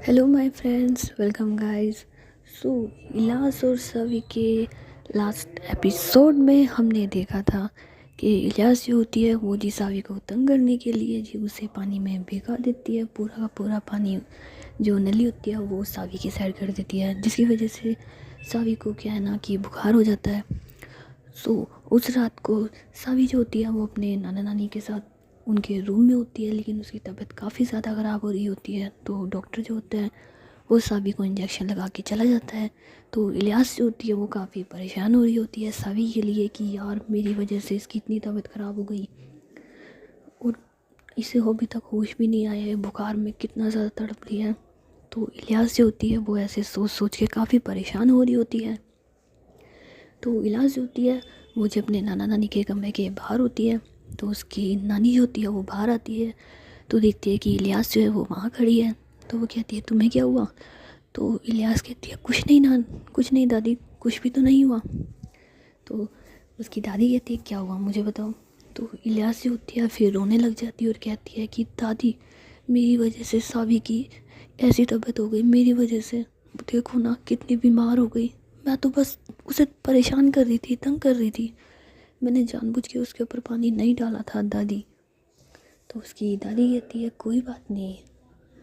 Hello my friends, welcome guys. So Ilyas और सवी के last episode में हमने देखा था कि इलियास जो होती है वो जी सावी को तंग करने के लिए जी उसे पानी में भिगा देती है। पूरा का पूरा पानी जो नली होती है वो सावी की साइड कर देती है, जिसकी वजह से सावी को क्या है ना कि बुखार हो जाता है। सो उस रात को सावी जो होती है वो अपने नाना नानी के साथ उनके रूम में होती है, लेकिन उसकी तबीयत काफ़ी ज़्यादा ख़राब हो रही होती है। तो डॉक्टर जो होता है वो सावी को इंजेक्शन लगा के चला जाता है। तो इलियास जो होती है वो काफ़ी परेशान हो रही होती है सावी के लिए कि यार मेरी वजह से इसकी इतनी तबीयत ख़राब हो गई और इसे अभी तक होश भी नहीं आया है, बुखार में कितना ज़्यादा तड़प रही है। तो इलियास जो होती है वो ऐसे सोच सोच के काफ़ी परेशान हो रही होती है। तो इलाज जो होती है वो जब अपने नाना नानी के कमरे के बाहर होती है, तो उसकी नानी जो होती है वो बाहर आती है। तो देखती है कि इलियास जो है वो वहाँ खड़ी है। तो वो कहती है तुम्हें क्या हुआ? तो इलियास कहती है कुछ नहीं कुछ नहीं दादी, कुछ भी तो नहीं हुआ। तो उसकी दादी कहती है क्या हुआ मुझे बताओ। तो इलियास जो होती है फिर रोने लग जाती है और कहती है कि दादी मेरी वजह से सावी की ऐसी तबीयत हो गई, मेरी वजह से देखो ना कितनी बीमार हो गई। मैं तो बस उसे परेशान कर रही थी, तंग कर रही थी, मैंने जानबूझ के उसके ऊपर पानी नहीं डाला था दादी। तो उसकी दादी कहती है कोई बात नहीं,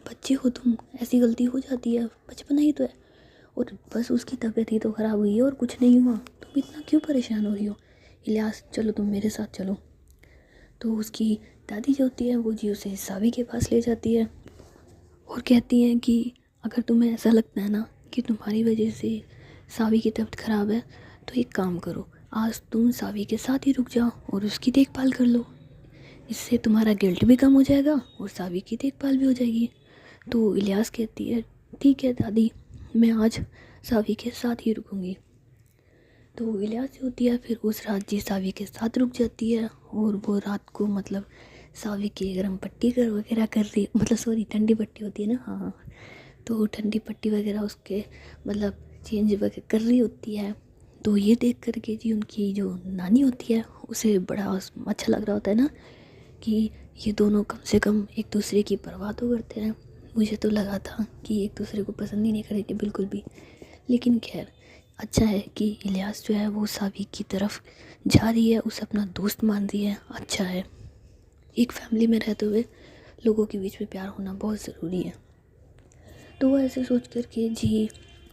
बच्चे हो तुम, ऐसी गलती हो जाती है, बचपना ही तो है। और बस उसकी तबीयत ही तो ख़राब हुई है और कुछ नहीं हुआ, तुम इतना क्यों परेशान हो रही हो? इलियास चलो तुम मेरे साथ चलो। तो उसकी दादी जो होती है वो जी उसे सावी के पास ले जाती है और कहती हैं कि अगर तुम्हें ऐसा लगता है ना कि तुम्हारी वजह से सावी की तबीयत ख़राब है, तो एक काम करो, आज तुम सावी के साथ ही रुक जाओ और उसकी देखभाल कर लो। इससे तुम्हारा गिल्ट भी कम हो जाएगा और सावी की देखभाल भी हो जाएगी। तो इलियास कहती है ठीक है दादी, मैं आज सावी के साथ ही रुकूंगी। तो इलियास जो होती है फिर उस रात जी सावी के साथ रुक जाती है और वो रात को मतलब सावी की गर्म पट्टी कर वगैरह कर रही, मतलब सॉरी ठंडी पट्टी होती है ना, हाँ। तो ठंडी पट्टी वगैरह उसके मतलब चेंज वगैरह कर रही होती है। तो ये देख कर के जी उनकी जो नानी होती है उसे बड़ा अच्छा लग रहा होता है ना कि ये दोनों कम से कम एक दूसरे की परवाह तो करते हैं। मुझे तो लगा था कि एक दूसरे को पसंद ही नहीं करेंगे बिल्कुल भी, लेकिन खैर अच्छा है कि इलियास जो है वो सावी की तरफ जा रही है, उसे अपना दोस्त मान रही है। अच्छा है, एक फैमिली में रहते हुए लोगों के बीच में प्यार होना बहुत ज़रूरी है। तो वो ऐसे सोच कर के जी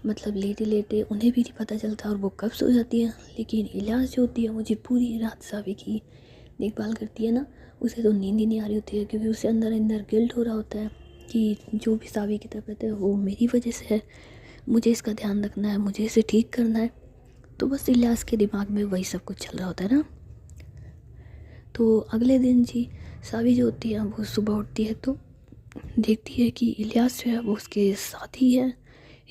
मतलब लेटे लेटे उन्हें भी नहीं पता चलता और वो कब सो जाती है। लेकिन इलियास जो होती है मुझे पूरी रात सावी की देखभाल करती है ना, उसे तो नींद ही नहीं आ रही होती है, क्योंकि उसे अंदर अंदर गिल्ट हो रहा होता है कि जो भी सावी की तबीयत है वो मेरी वजह से है, मुझे इसका ध्यान रखना है, मुझे इसे ठीक करना है। तो बस इलियास के दिमाग में वही सब कुछ चल रहा होता है ना। तो अगले दिन जी सावी जो होती है वो सुबह उठती है तो देखती है कि इलियास जो है वो उसके साथ ही है।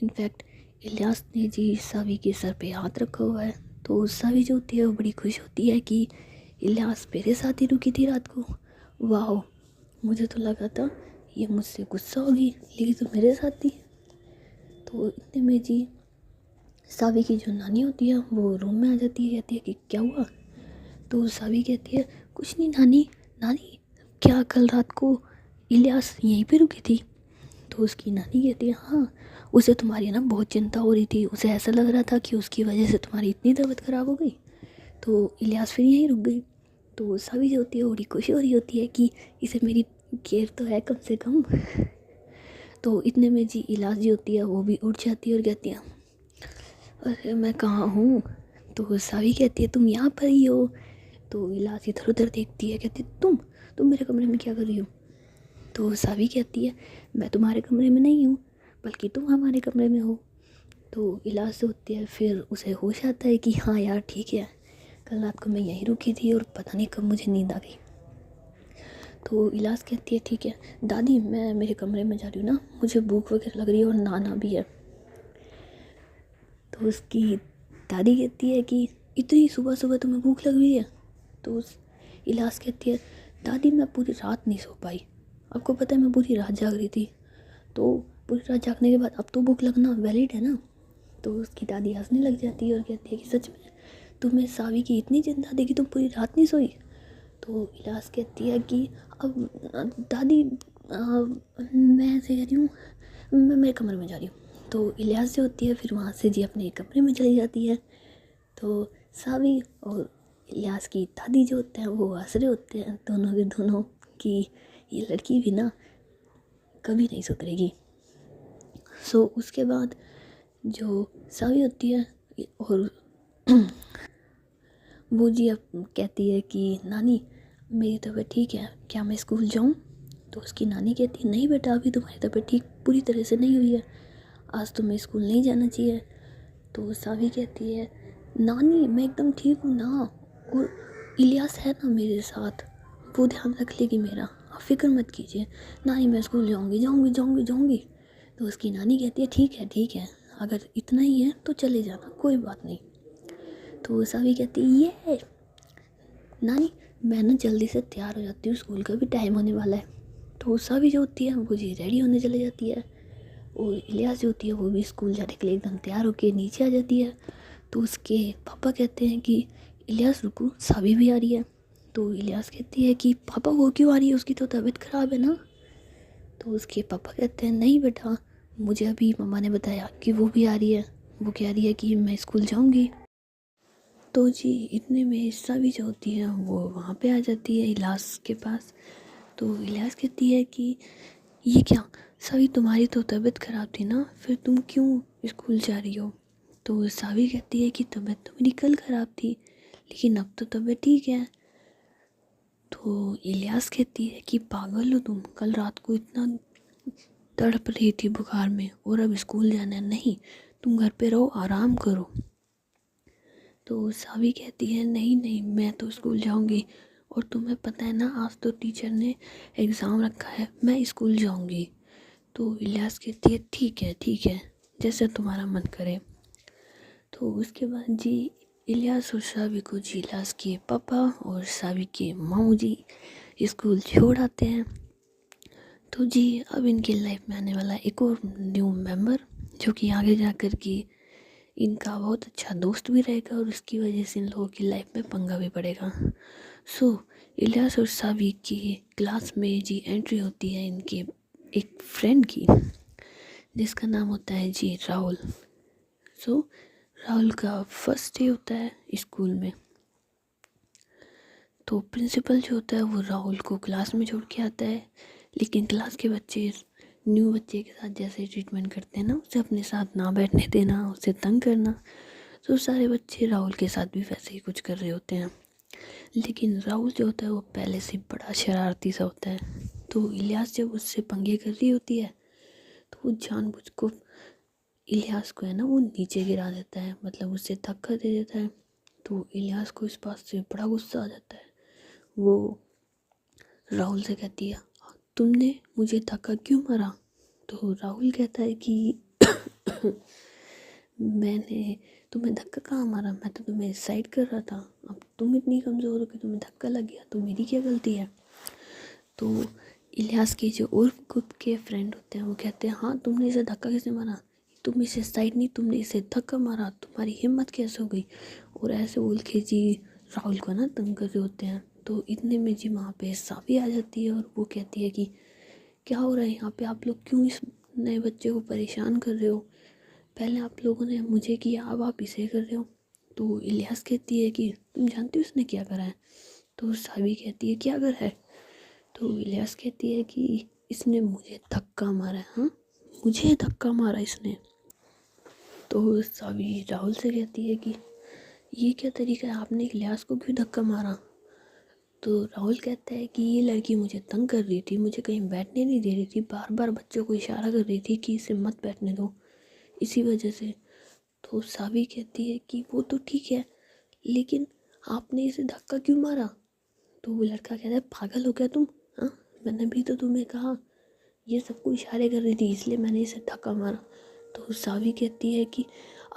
इनफैक्ट इलियास ने जी सावी के सर पे हाथ रखा हुआ है। तो सावी जो होती है वो बड़ी खुश होती है कि इलियास मेरे साथ ही रुकी थी रात को। वाह, मुझे तो लगा था ये मुझसे गुस्सा होगी, लेकिन तो मेरे साथ थी। तो इतने में जी सावी की जो नानी होती है वो रूम में आ जाती है, कहती है कि क्या हुआ? तो सावी कहती है कुछ नहीं नानी, नानी क्या कल रात को इलियास यहीं पे रुकी थी? तो उसकी नानी कहती है हाँ, उसे तुम्हारी ना बहुत चिंता हो रही थी, उसे ऐसा लग रहा था कि उसकी वजह से तुम्हारी इतनी तबीयत ख़राब हो गई, तो इलियास फिर यहीं रुक गई। तो सावी जो होती है बड़ी खुशी हो रही होती है कि इसे मेरी केयर तो है कम से कम। तो इतने में जी इलियास जी होती है वो भी उठ जाती है और कहती है अरे मैं कहाँ हूँ? तो सावी कहती है तुम यहाँ पर ही हो। तो इलियास इधर उधर देखती है, कहती है तुम मेरे कमरे में क्या कर रही हो? तो सावी कहती है मैं तुम्हारे कमरे में नहीं हूँ, बल्कि तुम हमारे कमरे में हो। तो इलियास जो होती है फिर उसे होश आता है कि हाँ यार ठीक है, कल रात को मैं यहीं रुकी थी और पता नहीं कब मुझे नींद आ गई। तो इलियास कहती है ठीक है दादी, मैं मेरे कमरे में जा रही हूँ ना, मुझे भूख वगैरह लग रही है और नहाना भी है। तो उसकी दादी कहती है कि इतनी सुबह सुबह तुम्हें भूख लग रही है? तो उस इलियास कहती है दादी मैं पूरी रात नहीं सो पाई, आपको पता है मैं पूरी रात जाग रही थी, तो पूरी रात जागने के बाद अब तो भूख लगना वैलिड है ना। तो उसकी दादी हंसने लग जाती है और कहती है कि सच में तुम्हें सावी की इतनी चिंता थी कि तुम पूरी रात नहीं सोई? तो इलियास कहती है कि अब दादी मैं ऐसे कह रही हूँ, मैं मेरे कमरे में जा रही हूँ। तो इलियास जो होती है फिर वहाँ से जी अपने कमरे में चली जाती है। तो सावी और इलियास की दादी जो होते हैं वो हंस रहे होते हैं दोनों के दोनों कि ये लड़की भी ना कभी नहीं सुधरेगी। सो उसके बाद जो सावी होती है और वो जी अब कहती है कि नानी मेरी तबीयत ठीक है, क्या मैं स्कूल जाऊँ? तो उसकी नानी कहती है नहीं बेटा, अभी तुम्हारी तबीयत ठीक पूरी तरह से नहीं हुई है, आज तुम्हें स्कूल नहीं जाना चाहिए। तो सावी कहती है नानी मैं एकदम ठीक हूँ ना, और इलियास है ना मेरे साथ, वो ध्यान रख लेगी मेरा, आप फिक्र मत कीजिए नानी, मैं स्कूल जाऊँगी जाऊँगी जाऊँगी जाऊँगी। तो उसकी नानी कहती है ठीक है, अगर इतना ही है तो चले जाना, कोई बात नहीं। तो सावी कहती है ये नानी मैं ना जल्दी से तैयार हो जाती हूँ, स्कूल का भी टाइम होने वाला है। तो सावी जो होती है वो जी रेडी होने चली जाती है, और इलियास जो होती है वो भी स्कूल जाने के लिए एकदम तैयार होकर नीचे आ जाती है। तो उसके पापा कहते हैं कि इलियास रुको, सावी भी आ रही है। तो इलियास कहती है कि पापा वो क्यों आ रही है, उसकी तो तबीयत ख़राब है ना। तो उसके पापा कहते हैं नहीं बेटा, मुझे अभी मम्मा ने बताया कि वो भी आ रही है, वो कह रही है कि मैं स्कूल जाऊँगी। तो जी इतने में सावी जो होती है वो वहाँ पे आ जाती है इलियास के पास। तो इलियास कहती है कि ये क्या सावी, तुम्हारी तो तबीयत ख़राब थी ना, फिर तुम क्यों स्कूल जा रही हो? तो सावी कहती है कि तबीयत तो मेरी कल ख़राब थी, लेकिन अब तो तबीयत ठीक है। तो इलियास कहती है कि पागल हो तुम, कल रात को इतना तड़प रही थी बुखार में और अब स्कूल जाना है? नहीं, तुम घर पे रहो, आराम करो। तो सावी कहती है नहीं नहीं मैं तो स्कूल जाऊंगी, और तुम्हें पता है ना आज तो टीचर ने एग्ज़ाम रखा है, मैं स्कूल जाऊंगी। तो इलियास कहती है ठीक है जैसे तुम्हारा मन करे। तो उसके बाद जी इलियास और सावी को जी इलियास के पापा और सावी के मामू जी स्कूल छोड़ आते हैं। तो जी अब इनकी लाइफ में आने वाला एक और न्यू मेंबर, जो कि आगे जाकर के इनका बहुत अच्छा दोस्त भी रहेगा, और उसकी वजह से इन लोगों की लाइफ में पंगा भी पड़ेगा। सो इलियास और सावी की क्लास में जी एंट्री होती है इनके एक फ्रेंड की, जिसका नाम होता है जी राहुल। सो राहुल का फर्स्ट डे होता है स्कूल में। तो प्रिंसिपल जो होता है वो राहुल को क्लास में छोड़ के आता है, लेकिन क्लास के बच्चे न्यू बच्चे के साथ जैसे ट्रीटमेंट करते हैं ना, उसे अपने साथ ना बैठने देना, उसे तंग करना, तो सारे बच्चे राहुल के साथ भी वैसे ही कुछ कर रहे होते हैं। लेकिन राहुल जो होता है वो पहले से बड़ा शरारती सा होता है। तो इलियास जब उससे पंगे कर रही होती है तो वो जानबूझ को इलियास को है ना वो नीचे गिरा देता है, मतलब उससे धक्का दे देता है। तो इलियास को इस बात से बड़ा गुस्सा आ जाता है। वो राहुल से कहती है तुमने मुझे धक्का क्यों मारा? तो राहुल कहता है कि मैंने तुम्हें धक्का कहाँ मारा, मैं तो तुम्हें साइड कर रहा था, अब तुम इतनी कमज़ोर हो कि तुम्हें धक्का लग गया, तो मेरी क्या गलती है? तो इलियास के जो और ग्रुप के फ्रेंड होते हैं वो कहते हैं हाँ तुमने इसे धक्का कैसे मारा, तुम इसे साइड नहीं, तुमने इसे धक्का मारा, तुम्हारी हिम्मत कैसे हो गई? और ऐसे बोल के जी राहुल को ना तंग कर रहे होते हैं। तो इतने में जी वहाँ पे सावी आ जाती है और वो कहती है कि क्या हो रहा है यहाँ पे, आप लोग क्यों इस नए बच्चे को परेशान कर रहे हो? पहले आप लोगों ने मुझे किया, अब आप इसे कर रहे हो। तो इलियास कहती है कि तुम जानती हो इसने क्या करा है? तो सावी कहती है क्या करा है? तो इलियास कहती है कि इसने मुझे धक्का मारा है। हाँ मुझे धक्का मारा इसने? तो सावी राहुल से कहती है कि ये क्या तरीका है, आपने इलियास को क्यों धक्का मारा? तो राहुल कहता है कि ये लड़की मुझे तंग कर रही थी, मुझे कहीं बैठने नहीं दे रही थी, बार बार बच्चों को इशारा कर रही थी कि इसे मत बैठने दो, इसी वजह से। तो सावी कहती है कि वो तो ठीक है, लेकिन आपने इसे धक्का क्यों मारा? तो वो लड़का कहता है पागल हो क्या तुम? हाँ मैंने भी तो तुम्हें कहा, ये सबको इशारे कर रही थी इसलिए मैंने इसे धक्का मारा। तो सावी कहती है कि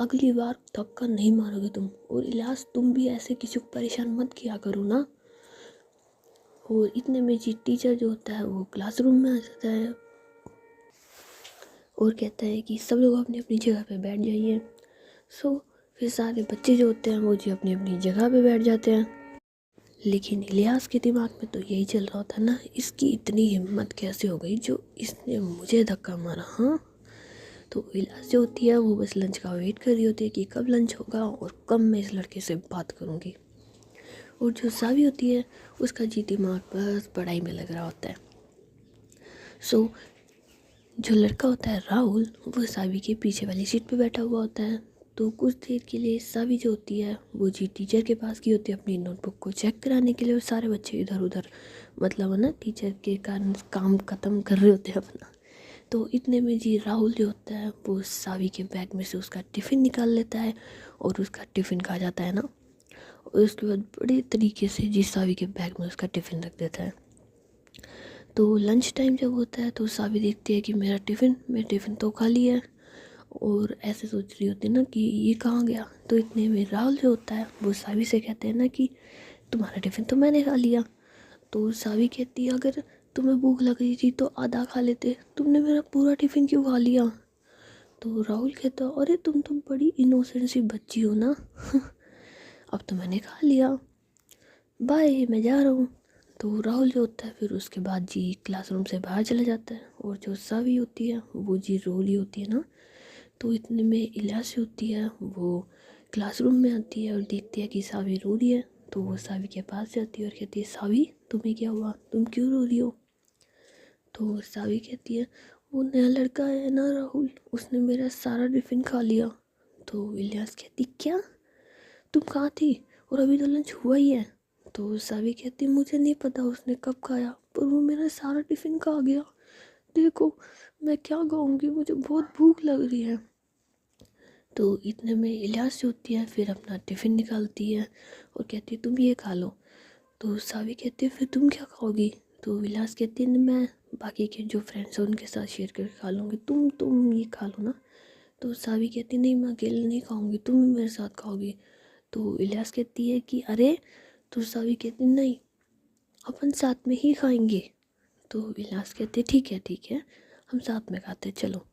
अगली बार धक्का नहीं मारोगे तुम, और इलियास तुम भी ऐसे किसी को परेशान मत किया करो ना। और इतने में जी टीचर जो होता है वो क्लासरूम में आ जाता है और कहता है कि सब लोग अपनी अपनी जगह पे बैठ जाइए। सो फिर सारे बच्चे जो होते हैं वो जी अपनी अपनी जगह पे बैठ जाते हैं। लेकिन इलियास के दिमाग में तो यही चल रहा होता ना, इसकी इतनी हिम्मत कैसे हो गई जो इसने मुझे धक्का मारा? हाँ तो इलाज जो होती है वो बस लंच का वेट कर रही होती है कि कब लंच होगा और कब मैं इस लड़के से बात करूँगी। और जो सावी होती है उसका जी दिमाग बस पढ़ाई में लग रहा होता है। सो जो लड़का होता है राहुल, वो सावी के पीछे वाली सीट पे बैठा हुआ होता है। तो कुछ देर के लिए सावी जो होती है वो जी टीचर के पास गई होती है अपनी नोटबुक को चेक कराने के लिए, और सारे बच्चे इधर उधर मतलब है ना टीचर के कारण काम ख़त्म कर रहे होते हैं अपना। तो इतने में जी राहुल जो होता है वो सावी के बैग में से उसका टिफ़िन निकाल लेता है और उसका टिफ़िन खा जाता है ना। और उसके बाद बड़े तरीके से जी सावी के बैग में उसका टिफ़िन रख देता है। तो लंच टाइम जब होता है तो सावी देखती है कि मेरा टिफ़िन तो खाली है, और ऐसे सोच रही होती है ना कि ये कहाँ गया। तो इतने में राहुल जो होता है वो सावी से कहते हैं ना कि तुम्हारा टिफ़िन तो मैंने खा लिया। तो सावी कहती है अगर तुम्हें भूख लग रही थी तो आधा खा लेते, तुमने मेरा पूरा टिफ़िन क्यों खा लिया। तो राहुल कहता है अरे तुम तो बड़ी इनोसेंट सी बच्ची हो ना अब तो मैंने खा लिया, बाय मैं जा रहा हूँ। तो राहुल जो होता है फिर उसके बाद जी क्लासरूम से बाहर चला जाता है, और जो सावी होती है वो जी रो रही होती है ना। तो इतने में इलासी होती है वो क्लासरूम में आती है और देखती है कि सावी रो रही है। तो वो सावी के पास जाती है और कहती है सावी तुम्हें क्या हुआ, तुम क्यों रो रही हो। तो सावी कहती है वो नया लड़का है ना राहुल, उसने मेरा सारा टिफ़िन खा लिया। तो इलियास कहती क्या, तुम कहाँ थी और अभी तो लंच हुआ ही है। तो सावी कहती मुझे नहीं पता उसने कब खाया, पर वो मेरा सारा टिफ़िन खा गया। देखो मैं क्या खाऊंगी, मुझे बहुत भूख लग रही है। तो इतने में इलियास जो होती है फिर अपना टिफ़िन निकालती है और कहती है तुम ये खा लो। तो सावी कहती है फिर तुम क्या खाओगी। तो इलियास कहती है मैं बाकी के जो फ्रेंड्स हैं उनके साथ शेयर करके खा लूँगी, तुम ये खा लो ना। तो सावी कहती नहीं मैं अकेले नहीं खाऊंगी, तुम भी मेरे साथ खाओगी। तो इलियास कहती है कि अरे, तो सावी कहती नहीं अपन साथ में ही खाएंगे। तो इलियास कहते ठीक है हम साथ में खाते चलो।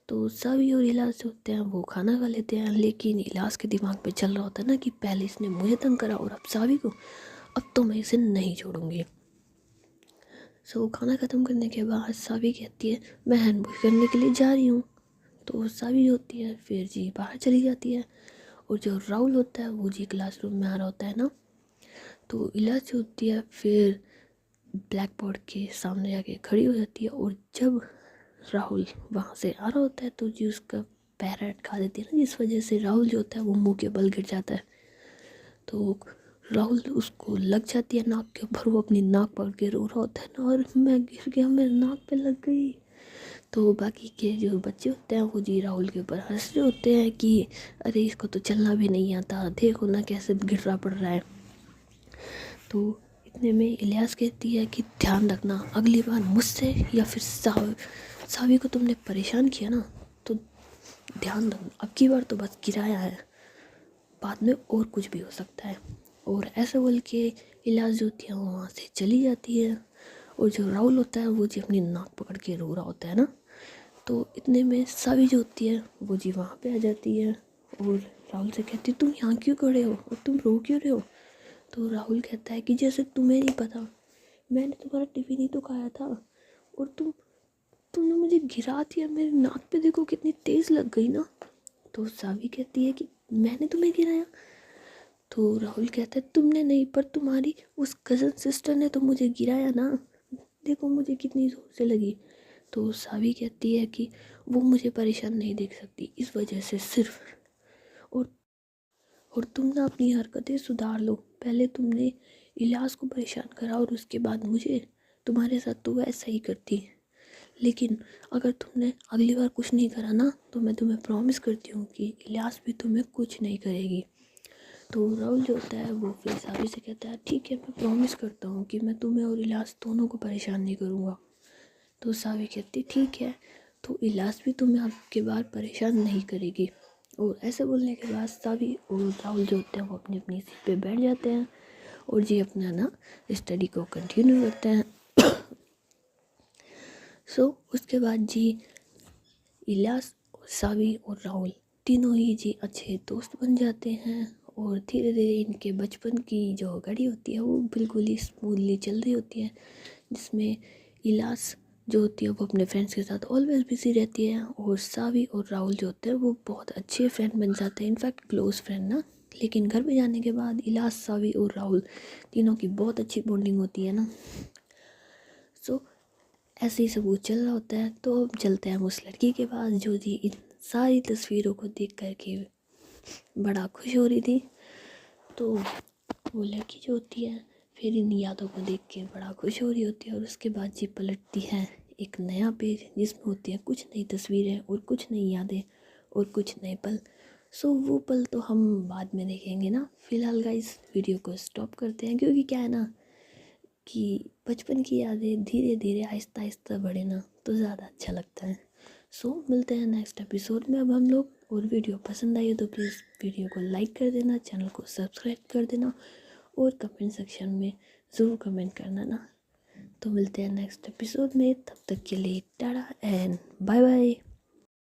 तो सावी और इलियास जो होते हैं वो खाना खा लेते हैं, लेकिन इलियास के दिमाग पे चल रहा होता है ना कि पहले इसने मुझे तंग करा और अब सावी को, अब तो मैं इसे नहीं छोड़ूंगी। सो खाना ख़त्म करने के बाद सावी कहती है मैं हैंड वॉश करने के लिए जा रही हूँ। तो सावी होती है फिर जी बाहर चली जाती है, और जो राहुल होता है वो जी क्लासरूम में आ रहा होता है ना। तो इलियास जो होती है फिर ब्लैक बोर्ड के सामने जाके खड़ी हो जाती है, और जब राहुल वहाँ से आ रहा होता है तो जी उसका पैर अटका देती है ना, जिस वजह से राहुल जो होता है वो मुंह के बल गिर जाता है। तो राहुल उसको लग जाती है नाक के ऊपर, वो अपनी नाक पकड़ के रो रहा होता है ना, और मैं गिर गया मेरे नाक पे लग गई। तो बाकी के जो बच्चे होते हैं वो जी राहुल के ऊपर हंस रहे होते हैं कि अरे इसको तो चलना भी नहीं आता, देखो ना कैसे गिर रहा पड़ रहा है। तो इतने में इलियास कहती है कि ध्यान रखना अगली बार मुझसे या फिर सावी को तुमने परेशान किया ना तो ध्यान रखना, अब की बार तो बस गिराया है, बाद में और कुछ भी हो सकता है। और ऐसा बोल के इलियास जो होती है वो वहाँ से चली जाती है, और जो राहुल होता है वो जी अपनी नाक पकड़ के रो रहा होता है ना। तो इतने में सावी जो होती है वो जी वहाँ पे आ जाती है और राहुल से कहती है तुम यहाँ क्यों खड़े हो और तुम रो क्यों रहे हो। तो राहुल कहता है कि जैसे तुम्हें नहीं पता, मैंने तुम्हारा टिफ़िन ही तो खाया था, और तुमने मुझे गिरा दिया, मेरे नाक पे देखो कितनी तेज़ लग गई ना। तो सावी कहती है कि मैंने तुम्हें गिराया। तो राहुल कहता है तुमने नहीं, पर तुम्हारी उस कज़न सिस्टर ने तो मुझे गिराया ना, देखो मुझे कितनी ज़ोर से लगी। तो सावी कहती है कि वो मुझे परेशान नहीं देख सकती, इस वजह से सिर्फ, और तुम ना अपनी हरकतें सुधार लो, पहले तुमने इलियास को परेशान करा और उसके बाद मुझे, तुम्हारे साथ तो वैसा ही करती, लेकिन अगर तुमने अगली बार कुछ नहीं करा ना तो मैं तुम्हें प्रॉमिस करती हूँ कि इलियास भी तुम्हें कुछ नहीं करेगी। तो राहुल जो होता है वो फिर सावी से कहता है ठीक है मैं प्रॉमिस करता हूँ कि मैं तुम्हें और इलियास दोनों को परेशान नहीं करूँगा। तो सावी कहती ठीक है, तो इलियास भी तुम्हें अब के बार परेशान नहीं करेगी। और ऐसे बोलने के बाद सावी और राहुल जो होते हैं वो अपनी अपनी सीट पे बैठ जाते हैं और जी अपना ना स्टडी को कंटिन्यू करते हैं। उसके बाद जी इलियास, सावी और राहुल तीनों ही जी अच्छे दोस्त बन जाते हैं, और धीरे धीरे इनके बचपन की जो घड़ी होती है वो बिल्कुल ही स्मूथली चल रही होती है, जिसमें इलियास जो होती है वो अपने फ्रेंड्स के साथ ऑलवेज बिजी रहती है, और सावी और राहुल जो होते हैं वो बहुत अच्छे फ्रेंड बन जाते हैं, इनफैक्ट क्लोज फ्रेंड ना। लेकिन घर पे जाने के बाद इलाज, सावी और राहुल तीनों की बहुत अच्छी बॉन्डिंग होती है ना। सो ऐसे ही सब कुछ चल रहा होता है। तो अब चलते हैं हम उस लड़की के पास जो जी इन सारी तस्वीरों को देख कर के बड़ा खुश हो रही थी। तो वो लड़की जो होती है फिर इन यादों को देख के बड़ा खुश हो रही होती है, और उसके बाद जी पलटती है एक नया पेज जिसमें होती है कुछ नई तस्वीरें और कुछ नई यादें और कुछ नए पल। सो वो पल तो हम बाद में देखेंगे ना। फिलहाल गाइस वीडियो को स्टॉप करते हैं, क्योंकि क्या है ना कि बचपन की यादें धीरे धीरे आहिस्ता आहिस्ता बढ़े ना तो ज़्यादा अच्छा लगता है। सो मिलते हैं नेक्स्ट एपिसोड में अब हम लोग। और वीडियो पसंद आई हो तो प्लीज़ वीडियो को लाइक कर देना, चैनल को सब्सक्राइब कर देना, और कमेंट सेक्शन में ज़रूर कमेंट करना ना। तो मिलते हैं नेक्स्ट एपिसोड में, तब तक के लिए टाटा एंड बाय बाय।